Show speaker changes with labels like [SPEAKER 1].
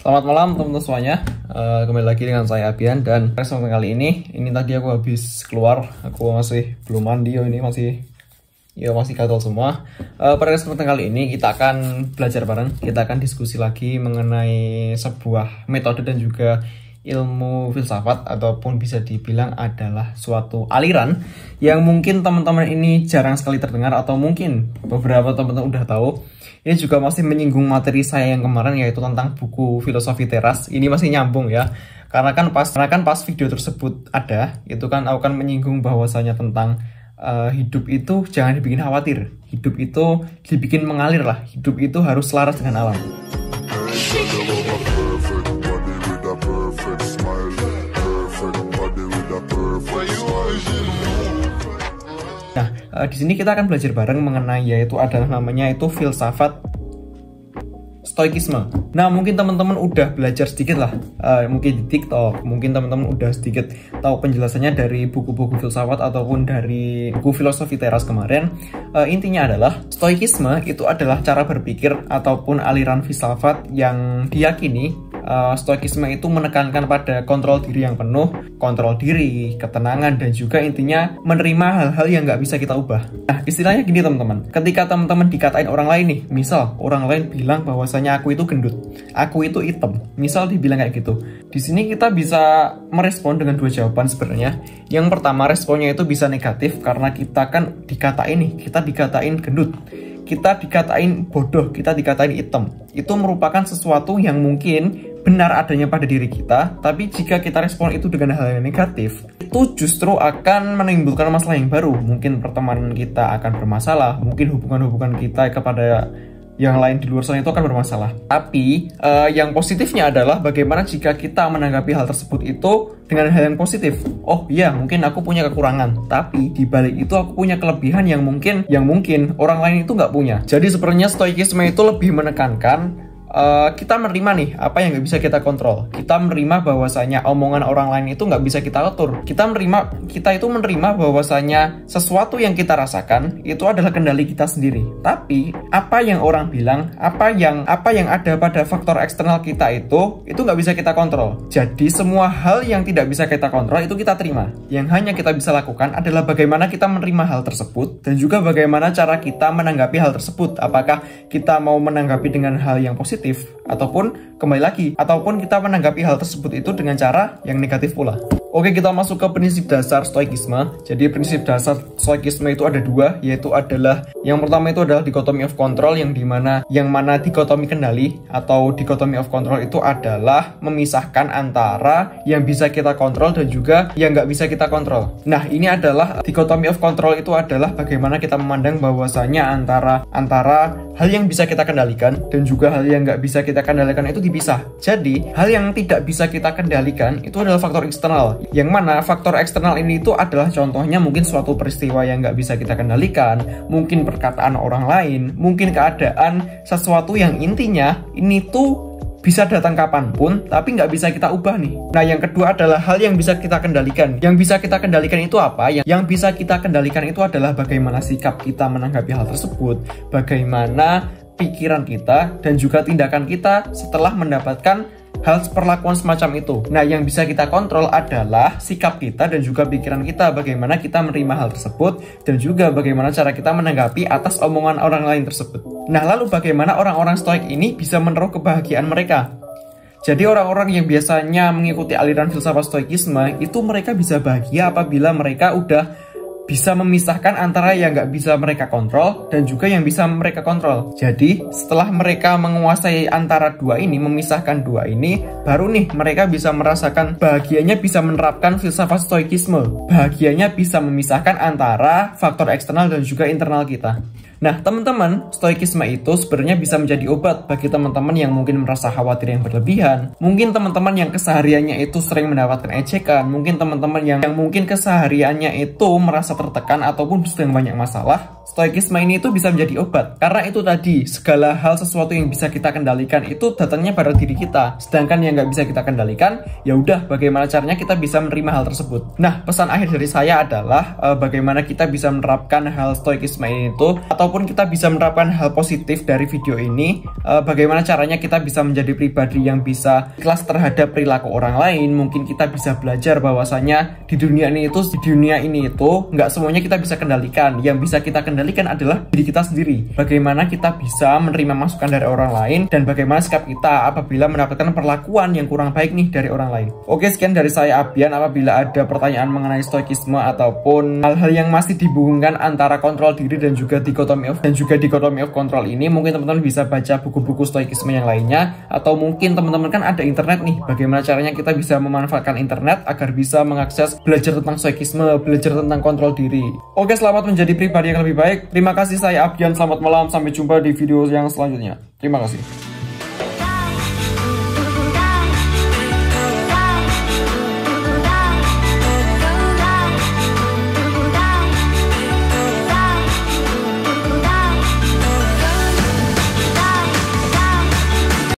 [SPEAKER 1] Selamat malam teman-teman semuanya. Kembali lagi dengan saya Abian dan kesempatan kali ini tadi aku habis keluar, aku masih belum mandi, ini masih gatal semua. Pada kesempatan kali ini kita akan belajar bareng, kita akan diskusi lagi mengenai sebuah metode dan juga ilmu filsafat, ataupun bisa dibilang adalah suatu aliran yang mungkin teman-teman ini jarang sekali terdengar, atau mungkin beberapa teman-teman udah tahu. Ini juga masih menyinggung materi saya yang kemarin, yaitu tentang buku Filosofi Teras. Ini masih nyambung ya, karena kan pas video tersebut ada, itu kan aku kan menyinggung bahwasanya tentang hidup itu jangan dibikin khawatir, hidup itu dibikin mengalir lah, hidup itu harus selaras dengan alam. Nah, di sini kita akan belajar bareng mengenai yaitu adalah namanya itu filsafat stoikisme. Nah, mungkin teman-teman udah belajar sedikit lah, mungkin di TikTok, mungkin teman-teman udah sedikit tahu penjelasannya dari buku-buku filsafat ataupun dari buku Filosofi Teras kemarin. Intinya adalah stoikisme itu adalah cara berpikir ataupun aliran filsafat yang diyakini stoikisme itu menekankan pada kontrol diri yang penuh, kontrol diri, ketenangan, dan juga intinya menerima hal-hal yang nggak bisa kita ubah. Nah, istilahnya gini teman-teman, ketika teman-teman dikatain orang lain nih, misal orang lain bilang bahwasanya aku itu gendut, aku itu hitam, misal dibilang kayak gitu. Di sini kita bisa merespon dengan dua jawaban sebenarnya. Yang pertama, responnya itu bisa negatif karena kita kan dikatain nih, kita dikatain gendut, kita dikatain bodoh, kita dikatain hitam. Itu merupakan sesuatu yang mungkin benar adanya pada diri kita, tapi jika kita respon itu dengan hal yang negatif, itu justru akan menimbulkan masalah yang baru. Mungkin pertemanan kita akan bermasalah, mungkin hubungan-hubungan kita kepada yang lain di luar sana itu akan bermasalah. Tapi yang positifnya adalah bagaimana jika kita menanggapi hal tersebut itu dengan hal yang positif. Oh iya, mungkin aku punya kekurangan, tapi di balik itu aku punya kelebihan yang mungkin orang lain itu nggak punya. Jadi sebenarnya stoikisme itu lebih menekankan kita menerima nih apa yang nggak bisa kita kontrol. Kita menerima bahwasanya omongan orang lain itu nggak bisa kita atur. Kita itu menerima bahwasanya sesuatu yang kita rasakan itu adalah kendali kita sendiri. Tapi apa yang orang bilang, apa yang ada pada faktor eksternal kita itu nggak bisa kita kontrol. Jadi semua hal yang tidak bisa kita kontrol itu kita terima. Yang hanya kita bisa lakukan adalah bagaimana kita menerima hal tersebut dan juga bagaimana cara kita menanggapi hal tersebut. Apakah kita mau menanggapi dengan hal yang positif, ataupun kembali lagi, ataupun kita menanggapi hal tersebut itu dengan cara yang negatif pula. Oke, kita masuk ke prinsip dasar stoikisme. Jadi prinsip dasar stoikisme itu ada dua, yaitu adalah yang pertama itu adalah dikotomi of control, yang mana dikotomi kendali atau dikotomi of control itu adalah memisahkan antara yang bisa kita kontrol dan juga yang nggak bisa kita kontrol. Nah, ini adalah dikotomi of control itu adalah bagaimana kita memandang bahwasanya antara hal yang bisa kita kendalikan dan juga hal yang nggak bisa kita kendalikan itu dipisah. Jadi hal yang tidak bisa kita kendalikan itu adalah faktor eksternal, yang mana faktor eksternal ini itu adalah contohnya mungkin suatu peristiwa yang nggak bisa kita kendalikan, mungkin perkataan orang lain, mungkin keadaan sesuatu yang intinya ini tuh bisa datang kapanpun, tapi nggak bisa kita ubah nih. Nah, yang kedua adalah hal yang bisa kita kendalikan. Yang bisa kita kendalikan itu apa? Yang bisa kita kendalikan itu adalah bagaimana sikap kita menanggapi hal tersebut, bagaimana pikiran kita, dan juga tindakan kita setelah mendapatkan hal perlakuan semacam itu. Nah, yang bisa kita kontrol adalah sikap kita dan juga pikiran kita, bagaimana kita menerima hal tersebut, dan juga bagaimana cara kita menanggapi atas omongan orang lain tersebut. Nah, lalu bagaimana orang-orang stoik ini bisa menaruh kebahagiaan mereka? Jadi orang-orang yang biasanya mengikuti aliran filsafat stoikisme itu mereka bisa bahagia apabila mereka udah bisa memisahkan antara yang nggak bisa mereka kontrol dan juga yang bisa mereka kontrol. Jadi setelah mereka menguasai antara dua ini, memisahkan dua ini, baru nih mereka bisa merasakan bahagianya bisa menerapkan filsafat stoikisme. Bahagianya bisa memisahkan antara faktor eksternal dan juga internal kita. Nah, teman-teman, stoikisme itu sebenarnya bisa menjadi obat bagi teman-teman yang mungkin merasa khawatir yang berlebihan. Mungkin teman-teman yang kesehariannya itu sering mendapatkan ejekan. Mungkin teman-teman yang mungkin kesehariannya itu merasa tertekan ataupun sedang banyak masalah. Stoikisme ini itu bisa menjadi obat. Karena itu tadi, segala hal sesuatu yang bisa kita kendalikan itu datangnya pada diri kita. Sedangkan yang nggak bisa kita kendalikan, ya udah bagaimana caranya kita bisa menerima hal tersebut. Nah, pesan akhir dari saya adalah bagaimana kita bisa menerapkan hal stoikisme ini itu, atau ataupun kita bisa menerapkan hal positif dari video ini. Bagaimana caranya kita bisa menjadi pribadi yang bisa ikhlas terhadap perilaku orang lain. Mungkin kita bisa belajar bahwasanya di dunia ini itu nggak semuanya kita bisa kendalikan. Yang bisa kita kendalikan adalah diri kita sendiri. Bagaimana kita bisa menerima masukan dari orang lain, dan bagaimana sikap kita apabila mendapatkan perlakuan yang kurang baik nih dari orang lain. Oke, sekian dari saya Abian. Apabila ada pertanyaan mengenai stoikisme ataupun hal-hal yang masih dihubungkan antara kontrol diri dan juga dikotomi of control ini, mungkin teman-teman bisa baca buku-buku stoikisme yang lainnya, atau mungkin teman-teman kan ada internet nih, bagaimana caranya kita bisa memanfaatkan internet agar bisa mengakses belajar tentang stoikisme, belajar tentang kontrol diri. Oke, selamat menjadi pribadi yang lebih baik. Terima kasih, saya Abian, selamat malam, sampai jumpa di video yang selanjutnya. Terima kasih.